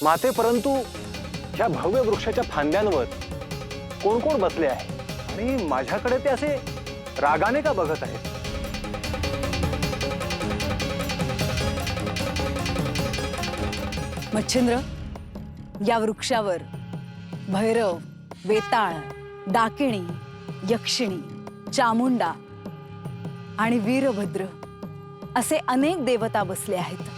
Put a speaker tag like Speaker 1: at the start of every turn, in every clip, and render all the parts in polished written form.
Speaker 1: माते, परंतु ह्या भव्य वृक्षाच्या फांद्यांवर कोण कोण बसले आहे आणि माझ्याकडे ते असे रागाने का बघत आहेत?
Speaker 2: मच्छिंद्र, या वृक्षावर भैरव, वेताळ, डाकिणी, यक्षिणी, चामुंडा आणि वीरभद्र असे अनेक देवता बसले आहेत।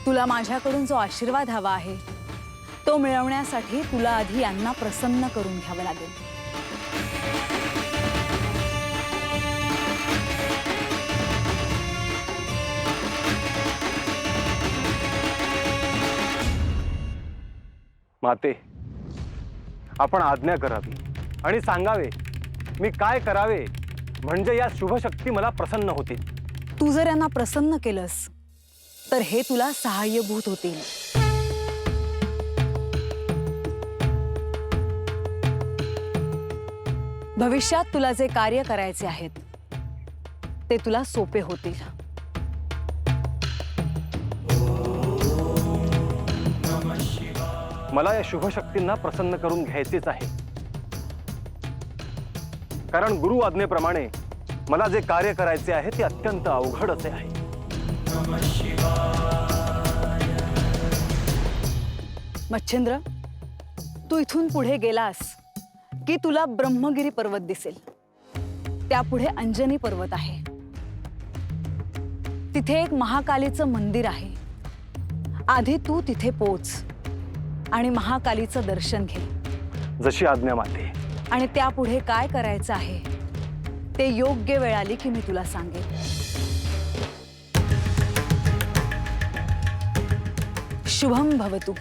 Speaker 2: तुला माझ्याकडून जो आशीर्वाद हवा आहे तो मिळवण्यासाठी तुला आधी यांना प्रसन्न करून घ्यावं लागेल।
Speaker 1: माते, आपण आज्ञा करावी आणि सांगावे मी काय करावे म्हणजे या शुभ शक्ती मला प्रसन्न होतील।
Speaker 2: तू जर यांना प्रसन्न केलंस तर हे तुला सहाय्यभूत होतील। भविष्यात तुला जे कार्य करायचे आहेत ते तुला सोपे होतील।
Speaker 1: मला या शुभ शक्तींना प्रसन्न करून घ्यायचेच आहे, कारण गुरु आज्ञेप्रमाणे मला जे कार्य करायचे आहे ते अत्यंत अवघड असे आहे।
Speaker 2: मच्छिंद्र, तू इथून पुढे गेलास की तुला ब्रह्मगिरी पर्वत दिसेल। त्यापुढे अंजनी पर्वत आहे, तिथे एक महाकालीचं मंदिर आहे। आधी तू तिथे पोच आणि महाकालीचं दर्शन घे।
Speaker 1: जशी आज्ञा माते।
Speaker 2: आणि त्यापुढे काय करायचं आहे ते योग्य वेळ आली की मी तुला सांगेन। शुभम भवतु।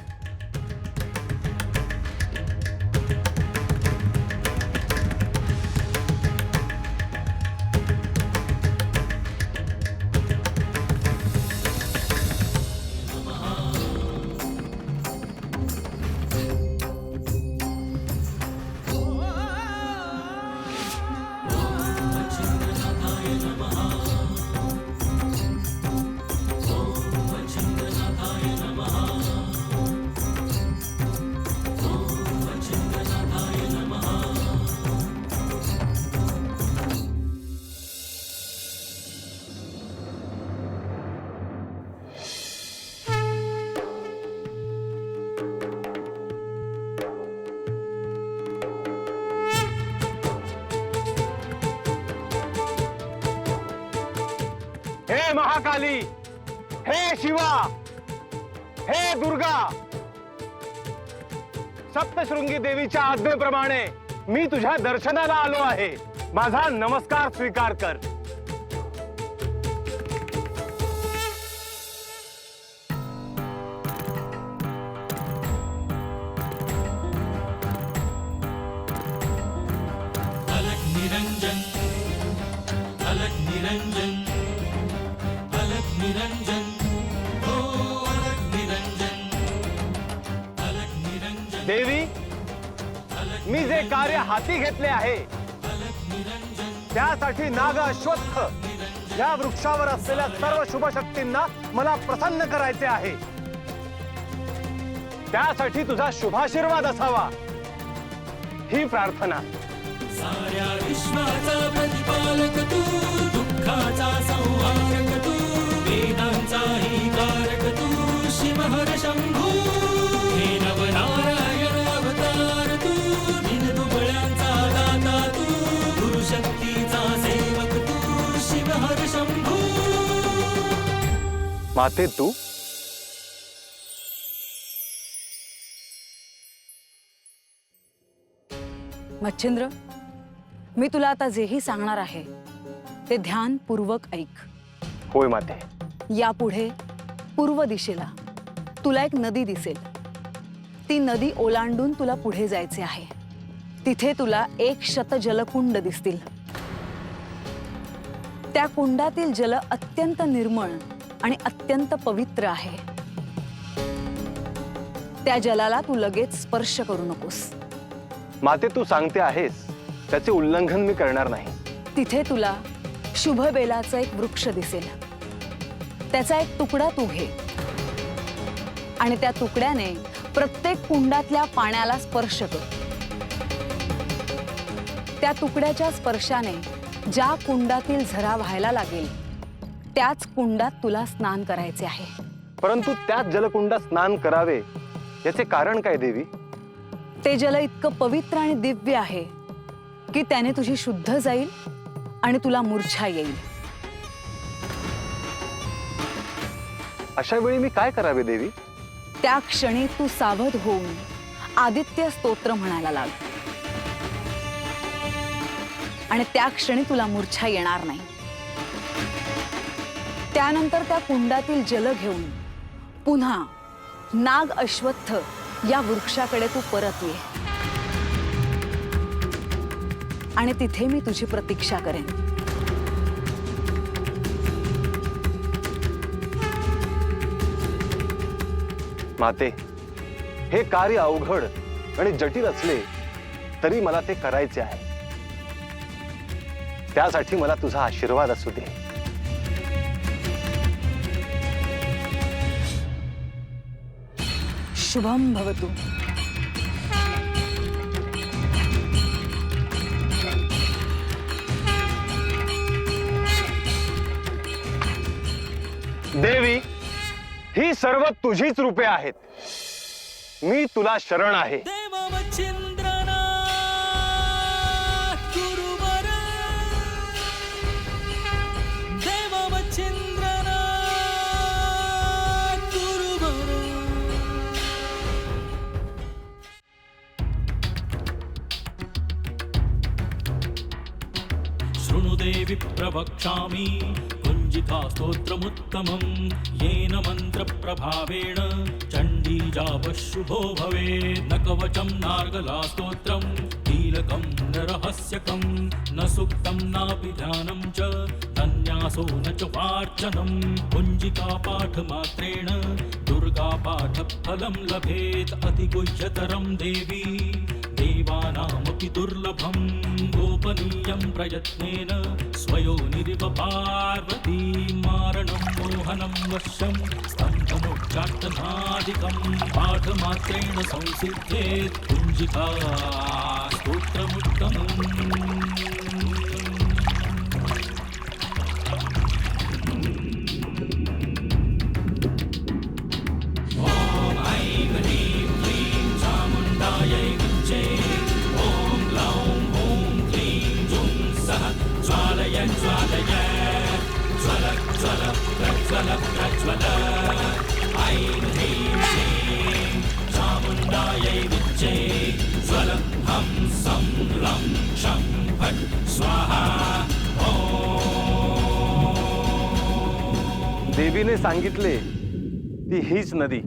Speaker 1: हे महाकाली, हे शिवा, हे दुर्गा, सप्तशृंगी देवीच्या आज्ञेप्रमाणे मी तुझ्या दर्शनाला आलो आहे। माझा नमस्कार स्वीकार कर।
Speaker 3: अलग निरंजन, अलग निरंजन, अलग निरंजन, हो अलग निरंजन, अलग निरंजन।
Speaker 1: देवी, मी जे कार्य हाती घेतले आहे त्यासाठी नाग अश्वत्थ या वृक्षावर असलेल्या सर्व शुभ शक्तींना मला प्रसन्न करायचे आहे। त्यासाठी तुझा शुभाशीर्वाद असावा ही प्रार्थना।
Speaker 3: साऱ्या विश्वाचा प्रतिपालक तू, दुःखाचा संहारक तू, वेदांचाही कारक तू, शिवहर शंभू, हे नवनारायण अवतार तू, दीनदुबळ्यांचा दाता तू, गुरुशक्तीचा सेवक तू, शिवहर शंभू।
Speaker 1: माते, तू
Speaker 2: मच्छिंद्र, मी तुला आता जेही सांगणार आहे ते ध्यानपूर्वक ऐक।
Speaker 1: होय माते।
Speaker 2: यापुढे पूर्व दिशेला तुला एक नदी दिसेल। ती नदी ओलांडून तुला पुढे जायचे आहे। तिथे तुला 100 जलकुंड दिसतील। त्या कुंडातील जल अत्यंत निर्मळ आणि अत्यंत पवित्र आहे। त्या जलाला तू लगेच स्पर्श करू नकोस।
Speaker 1: माते, तू सांगते आहेस त्याचे उल्लंघन मी करणार नाही।
Speaker 2: तिथे तुला शुभ बेलाचं एक वृक्ष दिसेल। त्याचा एक तुकडा तू घे आणि त्या तुकड्याने प्रत्येक कुंडातल्या पाण्याला स्पर्श कर. त्या तुकड्याच्या स्पर्शाने ज्या कुंडातील झरा व्हायला लागेल त्याच कुंडात तुला स्नान करायचे आहे.
Speaker 1: परंतु त्याच जलकुंडात स्नान करावे याचे कारण काय देवी?
Speaker 2: ते जल इतकं पवित्र आणि दिव्य आहे की त्याने तुझी शुद्ध जाईल आणि तुला मूर्छा येईल.
Speaker 1: अशा वेळी मी काय करावे देवी?
Speaker 2: त्या क्षणी तू सावध होऊन आदित्य स्तोत्र म्हणायला लाग आणि त्या क्षणी तुला मूर्छा येणार नाही. त्यानंतर त्या कुंडातील जल घेऊन पुन्हा नाग अश्वत्थ या वृक्षाकडे तू परत ये आणि तिथे मी तुझी प्रतीक्षा करेन.
Speaker 1: माते, हे कार्य अवघड आणि जटिल असले तरी मला ते करायचे आहे. त्यासाठी मला तुझा आशीर्वाद असू दे.
Speaker 2: शुभम भवतु.
Speaker 1: देवी, ही सर्व तुझीच रूपे आहेत. मी तुला शरण आहे.
Speaker 3: देवमच्छिन्द्रना गुरुवर देवमच्छिन्द्रना गुरुवर. शृणु देवि प्रवक्ष्यामि कुञ्जिका स्तोत्रमुत्तमं येन मन्त्रप्रभावेण चण्डी जापशुभो भवेत्. न कवचं नार्गला स्तोत्रं कीलकं न रहस्यकं न सूक्तं नापि ध्यानं च तन्यासो न च वार्चनं. कुञ्जिका पाठमात्रेण दुर्गा पाठफलं लभेत्. अतिगुह्यतरं देवी देवानामपि दुर्लभं. गोपनीयं प्रयत्नेन स्वयोनिरिव पार्वती. मारणं मोहनं वश्यं स्तम्भमोक्षाटनादिकं पाठमात्रेण संसिद्धेत्. कुञ्जिका स्तोत्रमुत्तमम्.
Speaker 1: देवीने सांगितले ती हीच नदी.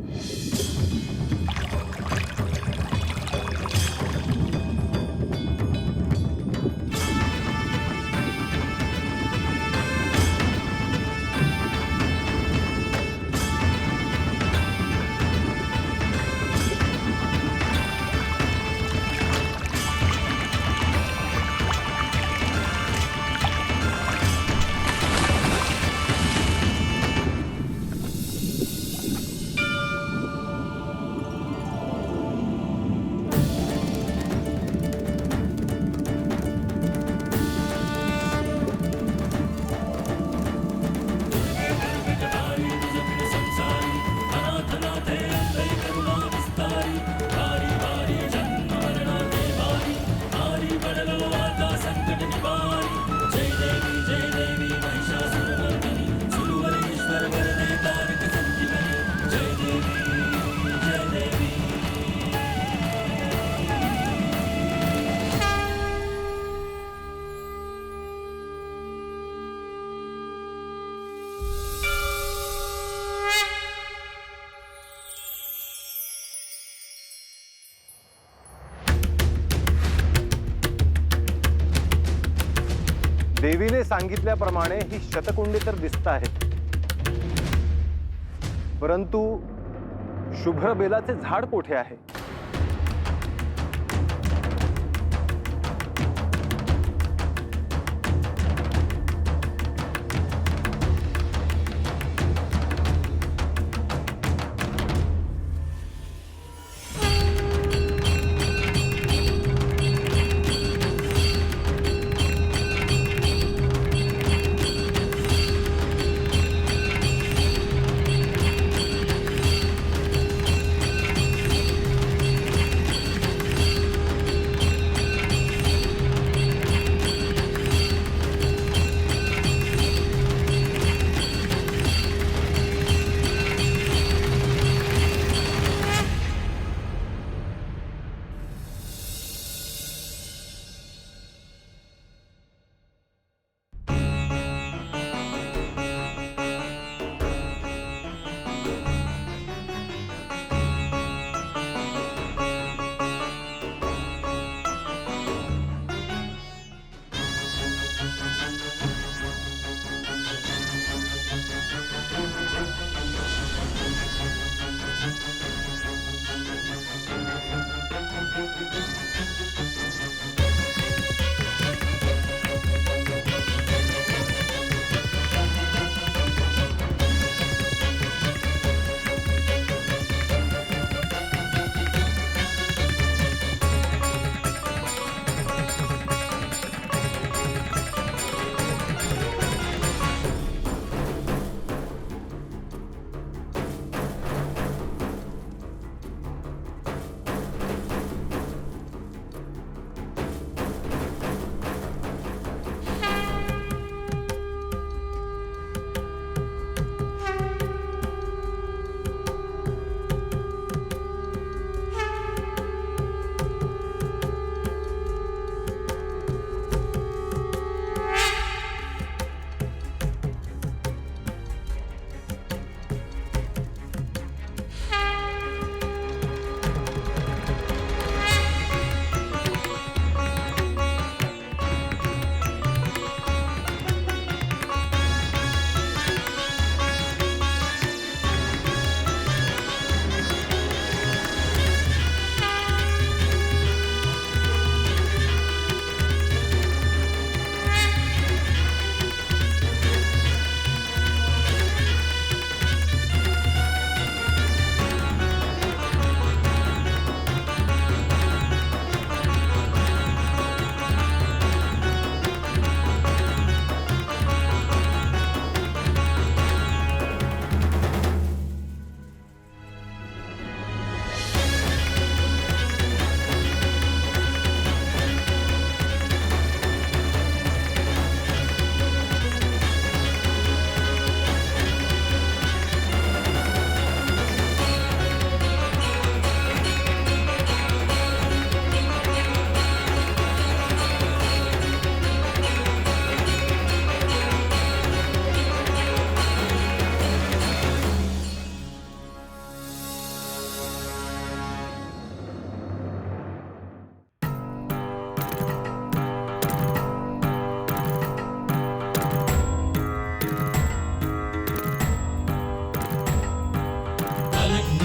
Speaker 1: देवीने सांगितल्याप्रमाणे ही शतकुंडी तर दिसत आहेत, परंतु शुभ्र बेलाचे झाड कोठे आहे?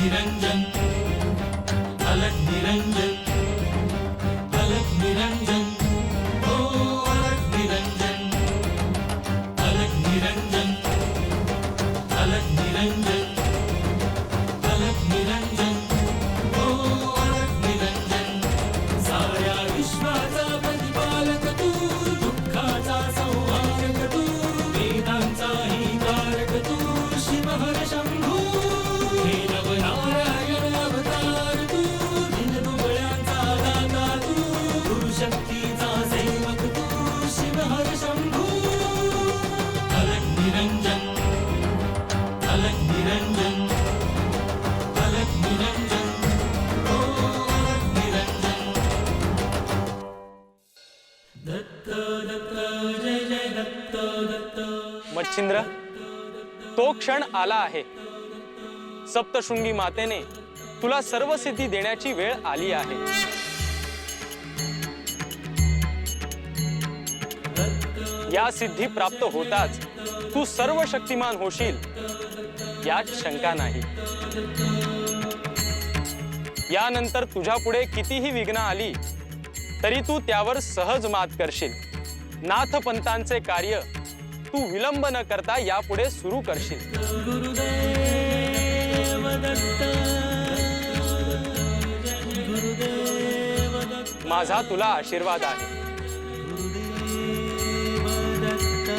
Speaker 3: निरंजन अलग निरंजन अलग निरंजन ओ अलग निरंजन अलग निरंजन अलग निरंजन अलग निरंजन ओ अलग निरंजन साऱ्या विश्वाचा प्रतिपालक तू दुःखाचा संहारक तू वेदांचाही कारक तू शिवहर शंभू हे नवनारायण अवतार तू दिनदुबळ्यांचा दाता तू गुरुशक्तीचा सेवक तू शिवहर शंभू अलग निरंजन अलग निरंजन अलग निरंजन ओ अलग निरंजन दत्त दत्त जय जय दत्त दत्त
Speaker 4: मच्छिंद्र, तो क्षण आला आहे. सप्तशृंगी मातेने तुला सर्व सिद्धी देण्याची वेळ आली आहे. या सिद्धी प्राप्त होताच तू सर्व शक्तिमान होशील यात शंका नाही. यानंतर तुझ्या पुढे कितीही विघ्न आली तरी तू त्यावर सहज मात करशील. नाथपंतांचे कार्य तू विलंब न करता यापुढे सुरू करशील.
Speaker 3: गुरुदेव दत्त गुरुदेव दत्त
Speaker 4: माझा तुला आशीर्वाद आहे.
Speaker 3: गुरुदेव दत्त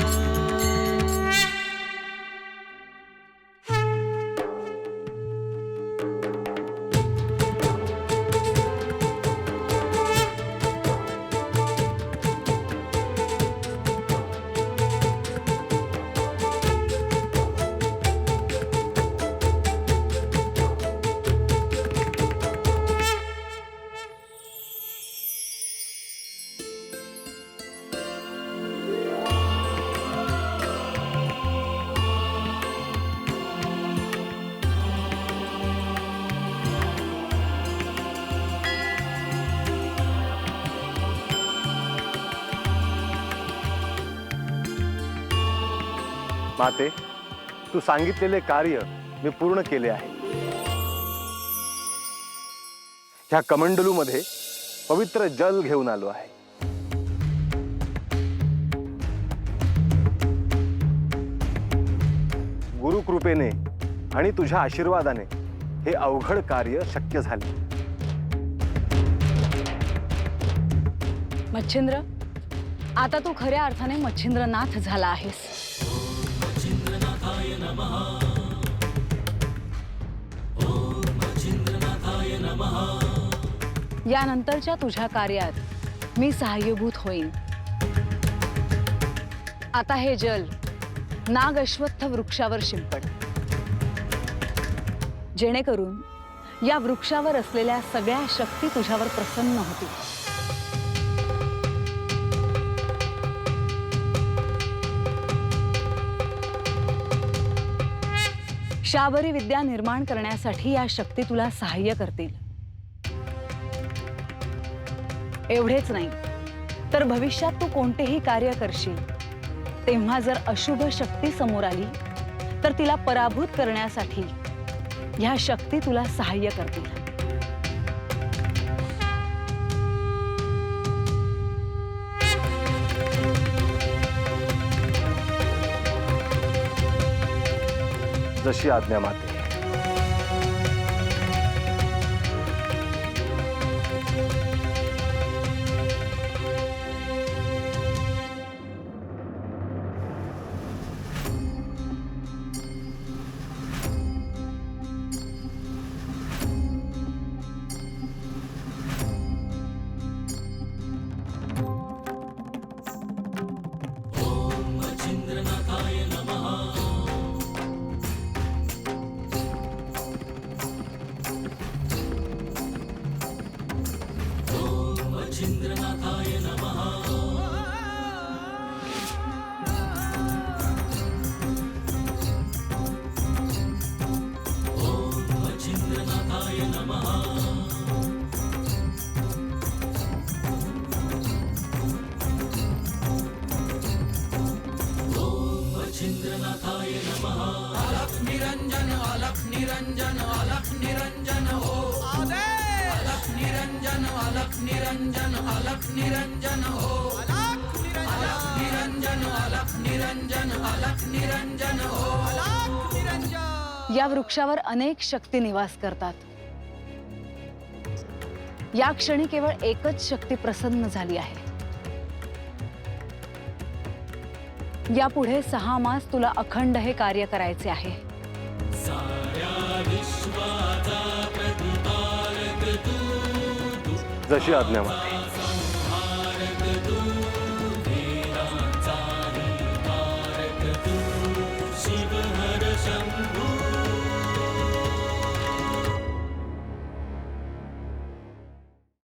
Speaker 1: माते, तू सांगितलेले कार्य मी पूर्ण केले आहे. ह्या कमंडलू मध्ये पवित्र जल घेऊन आलो आहे. गुरुकृपेने आणि तुझ्या आशीर्वादाने हे अवघड कार्य शक्य झाले.
Speaker 2: मच्छिंद्र, आता तू खऱ्या अर्थाने मच्छिंद्रनाथ झाला आहेस.
Speaker 3: मच्छिंद्रनाथाय नमः ओम मच्छिंद्रनाथाय नमः
Speaker 2: यानंतरच्या तुझ्या कार्यात मी सहाय्यभूत होईन. आता हे जल नाग अश्वत्थ वृक्षावर शिंपड, जेणेकरून या वृक्षावर असलेल्या सगळ्या शक्ती तुझ्यावर प्रसन्न होतील. शाबरी विद्या निर्माण करण्यासाठी या शक्ती तुला सहाय्य करतील. एवढेच नाही तर भविष्यात तू कोणतेही कार्य करशील तेव्हा जर अशुभ शक्ती समोर आली तर तिला पराभूत करण्यासाठी ह्या शक्ती तुला सहाय्य करतील.
Speaker 1: जशी आज्ञा माते.
Speaker 3: ओम मच्छिंद्रनाथाय नमः
Speaker 2: या वृक्षावर अनेक शक्ती निवास करतात. या क्षणी केवळ एकच शक्ती प्रसन्न झाली आहे. यापुढे 6 मास तुला अखंड हे कार्य करायचे आहे.
Speaker 1: जशी आज्ञा माते.